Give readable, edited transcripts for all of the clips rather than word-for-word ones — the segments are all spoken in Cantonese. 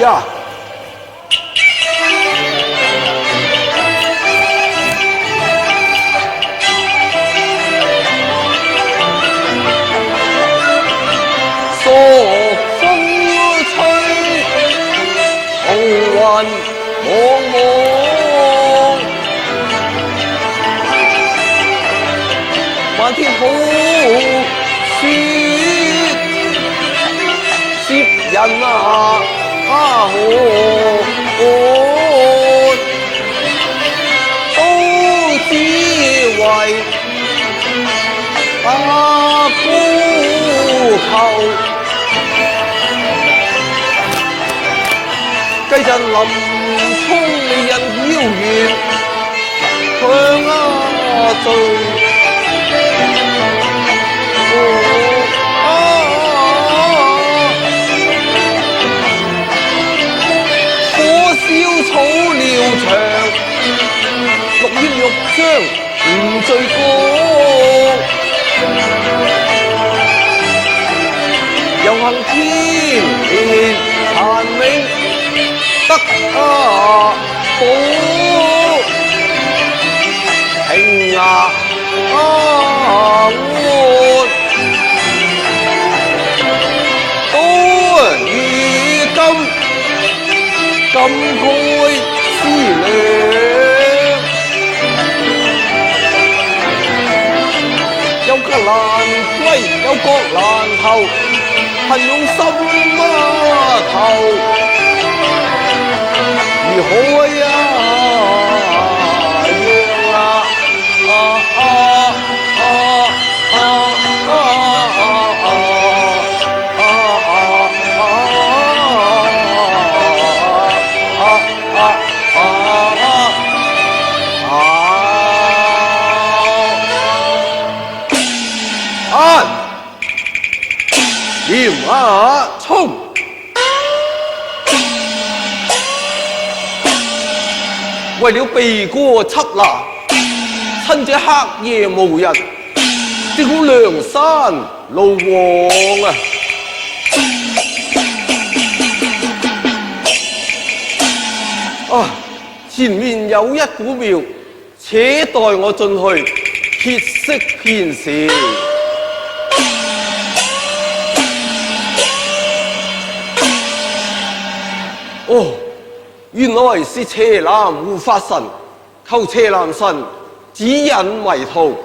呀？朔風吹，紅雲茫茫，漫天好雪，攝人何都只為高頭。計陣林沖美人妖緣，向醉。火燒草料場，綠葉玉章唔醉歌。遊行天年殘明。得保平安，到如今感慨思量，有家難歸，有國難投，恨用心頭。如何呀？嚴衝！為了避過緝拿，趁這黑夜無人，只好梁山路往啊！前面有一古廟，且待我進去歇息片時。原來是斜南護法神，求斜南神指引迷途。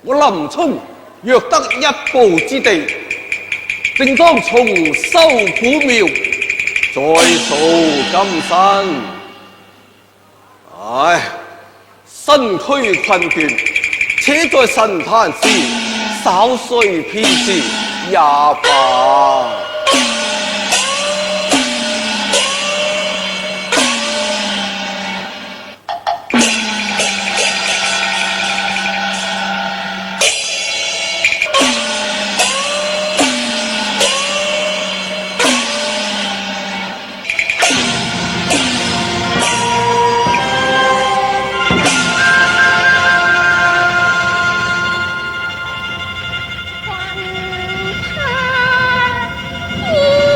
我林沖若得一步之地，定當重修古廟，再塑金身。身軀困倦，且在神壇時稍睡片時也罷。你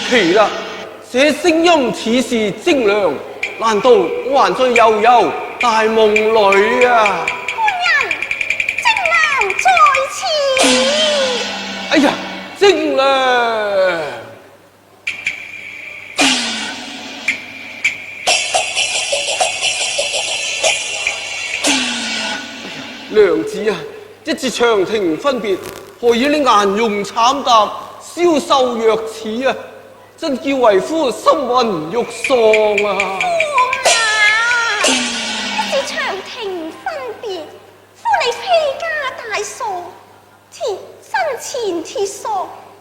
奇啦，這聲音似是精良，難道我還在悠悠大夢裏啊？官人，精良在此。哎呀，精良！娘子啊，一次長亭分別，何以你顏容慘淡，消瘦若此啊？真叫為夫心魂欲喪啊！王啊，一次長亭分別，夫你披枷大鎖，身前鐵鎖，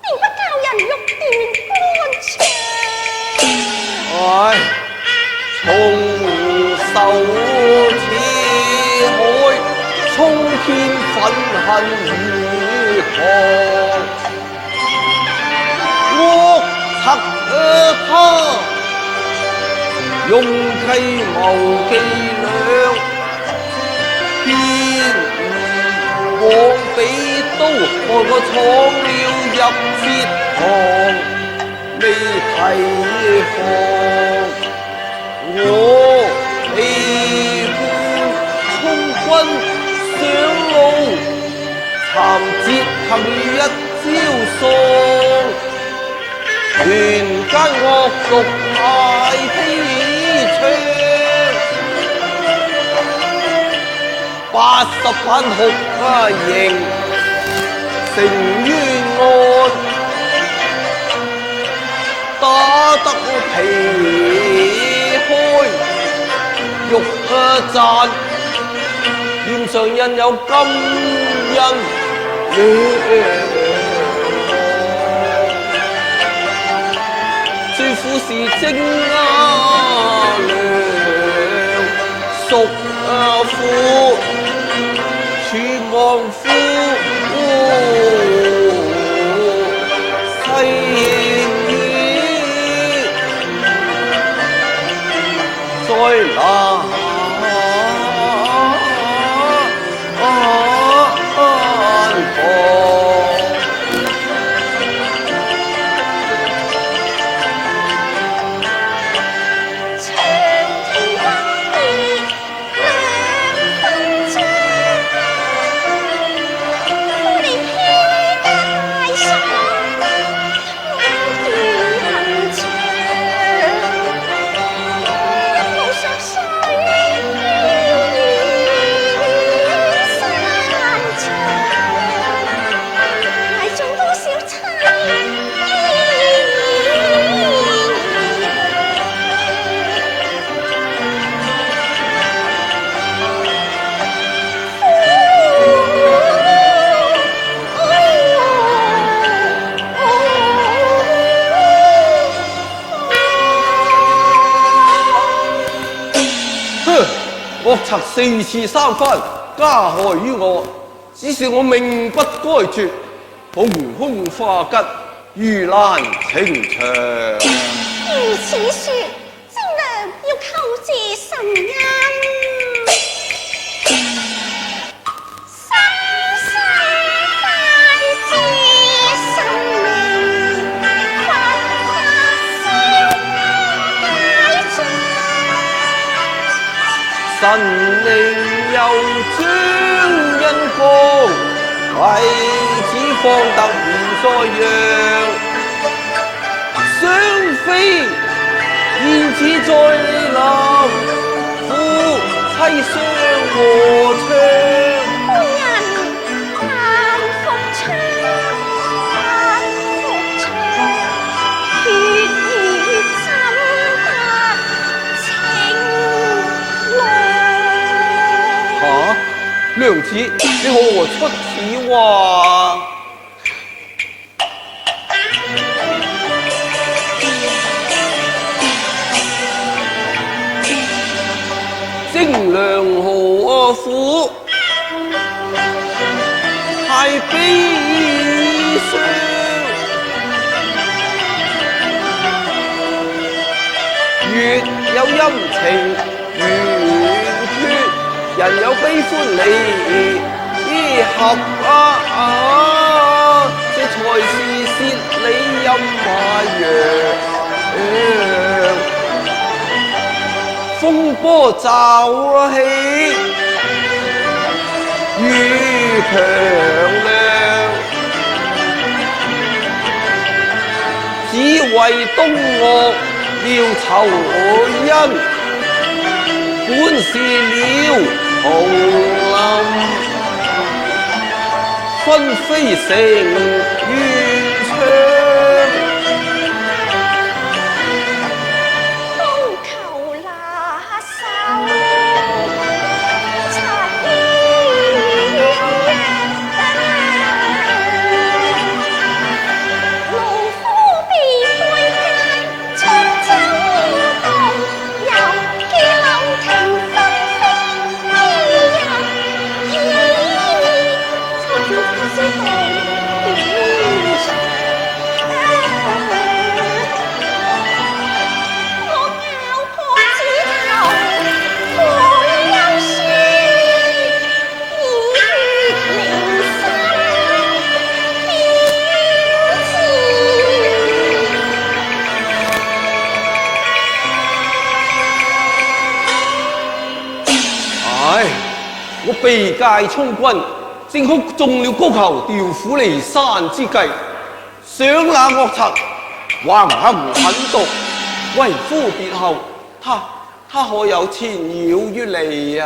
並不教人欲斷肝腸。唉，重受鐵海，衝天憤恨如狂，惡賊他用計謀伎倆，偏往彼刀害我闖了入鐵行，未提防我被判充軍上路，慘折行一朝喪，權奸惡毒大披槍，80板酷刑成冤案，打得皮開肉綻，臉上印有金印最苦是精良，屬父處望夫，細雨再難惡賊4次3番加害於我，只是我命不該絕，逢凶化吉，遇難呈祥。如此說，精良要叩謝神恩。神靈又將恩光，為子方得免災殃。想非燕子在南，夫妻相和暢。官人但復昌，但復昌，決意怎得情郎？娘子，你何出此話？精良何苦太悲傷？月有陰晴圓缺，人有悲歡離合這才是薛理有馬揚，風波驟起，雨強亮，只為東岳要酬恩，本是了紅林，分飛成願唱。我被界充軍，正好中了高俅調虎離山之計，想那惡賊橫行狠毒，為夫別後，他可有纏擾於你啊？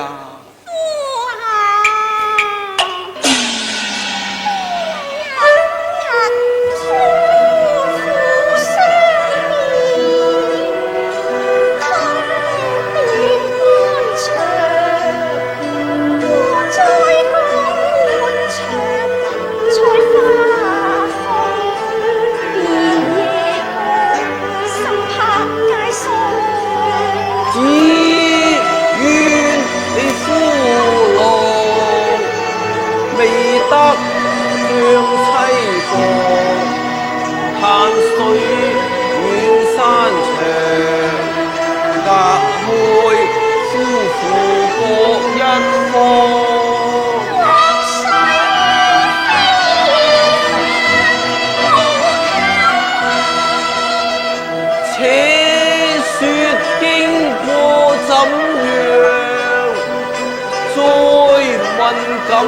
今夜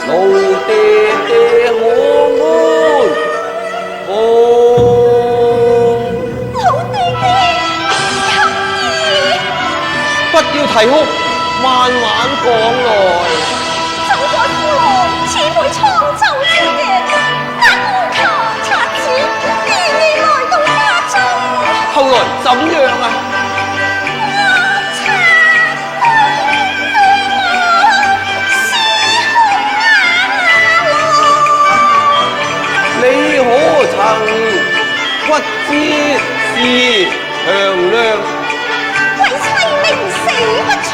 老爹爹可安好？老爹爹，不要提哭，慢慢講來。就在父羅賜配滄州之夜，那烏卡賊子連夜來到家中。後來怎樣啊？不知是強亮，為妻命死不從，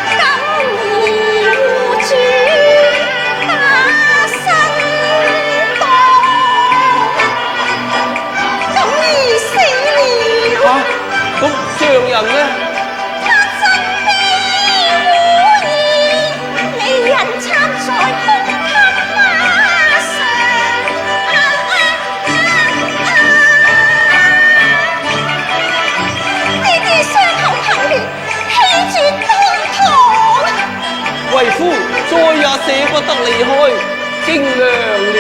今兒護主打身當，今兒死了。咁丈人呢？他身被污染，你人參在空給馬上。為夫再也捨不得離開京涼了。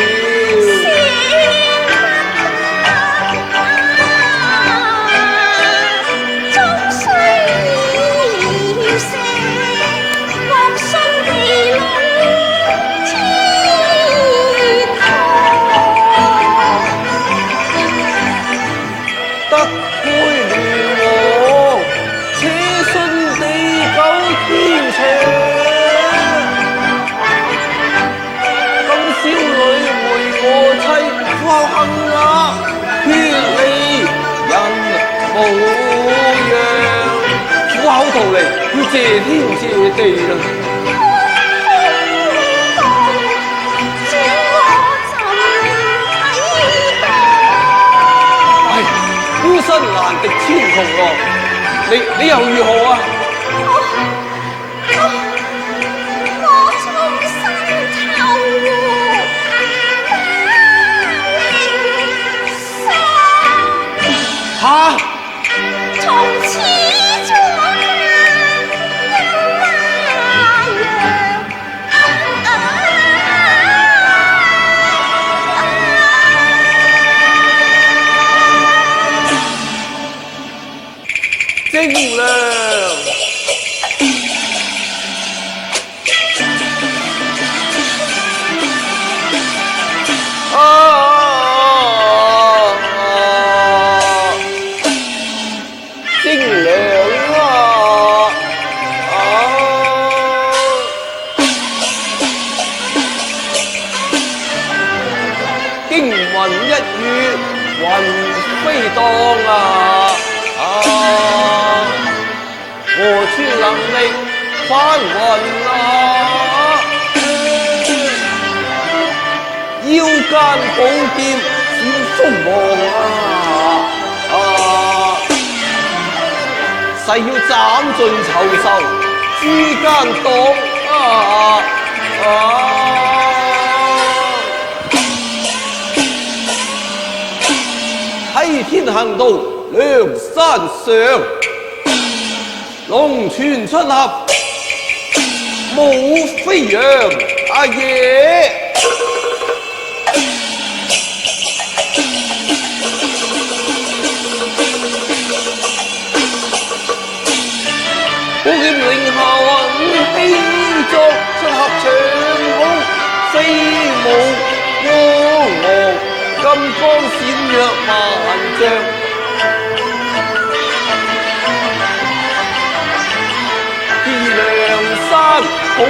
終須要捨，莫信地老天堂。得配聯王，且信地久天長。孝行啊，血理人無恙，苦口逃離，要謝天謝地啦。唉，孤身難敵千窮浪，你又如何啊？我終身投精良精良經雲一雨雲飛蕩何處能力翻雲腰間寶劍閃鋒芒誓要斬盡仇仇諸間黨喺天行道梁山上龍泉出合武飛揚阿爺寶劍凌下雲氣作出合長空飛舞光芒金光閃躍萬丈好漢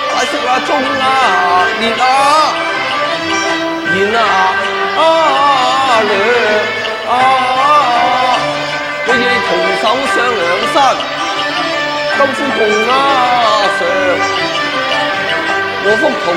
大色衝烈佢哋同手上梁山金虎共上和福同響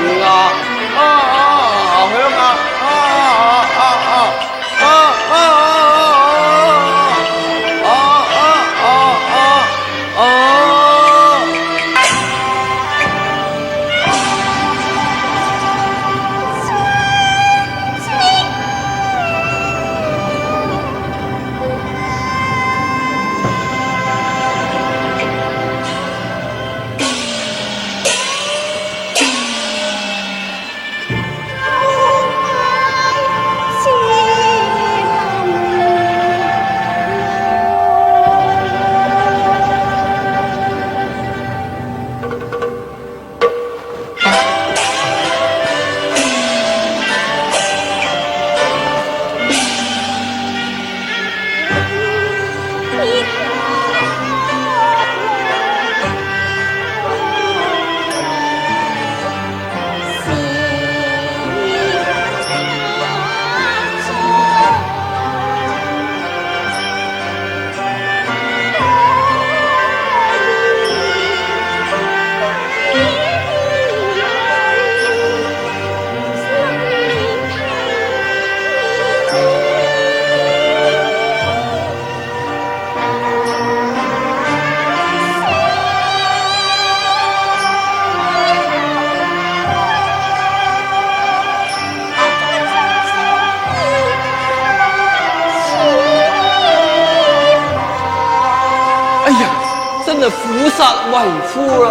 虎殺為夫啦！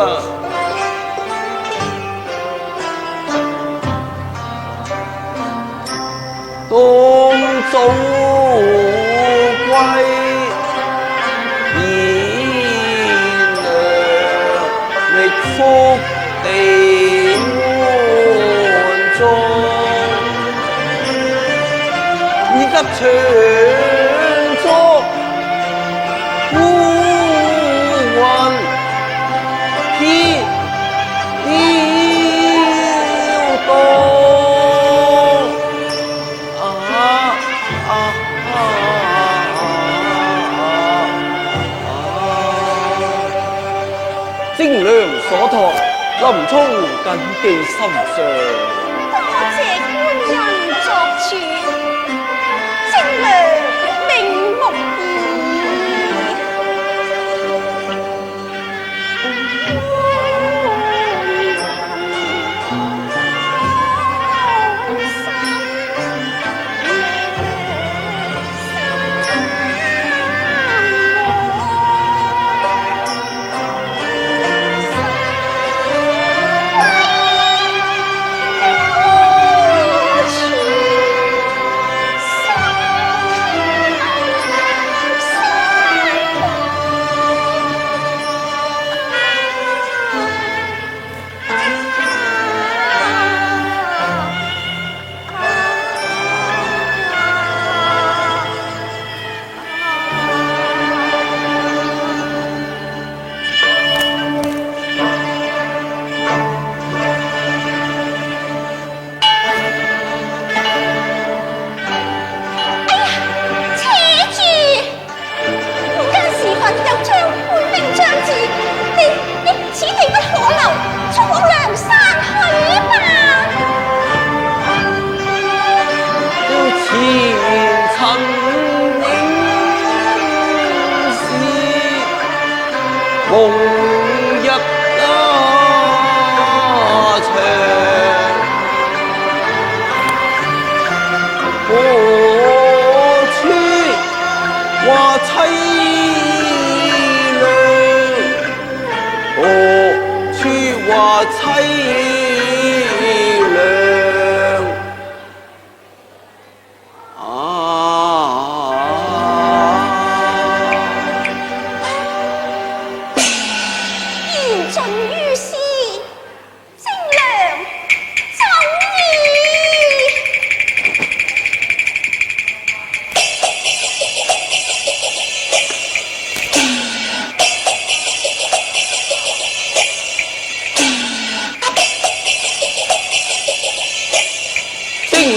當早歸賢良，力福地安中，已得長足。精良所託，林沖謹記心上。多謝官人作主，精良明目兒。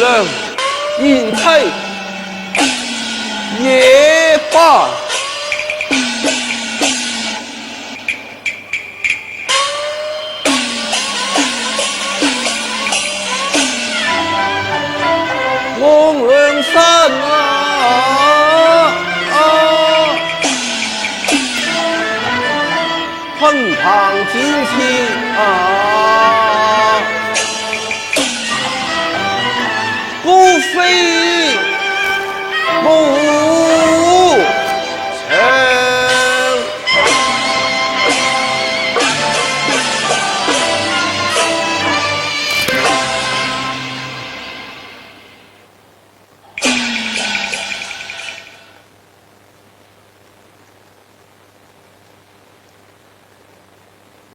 人引开也罢。龙人山喷堂金旗不非不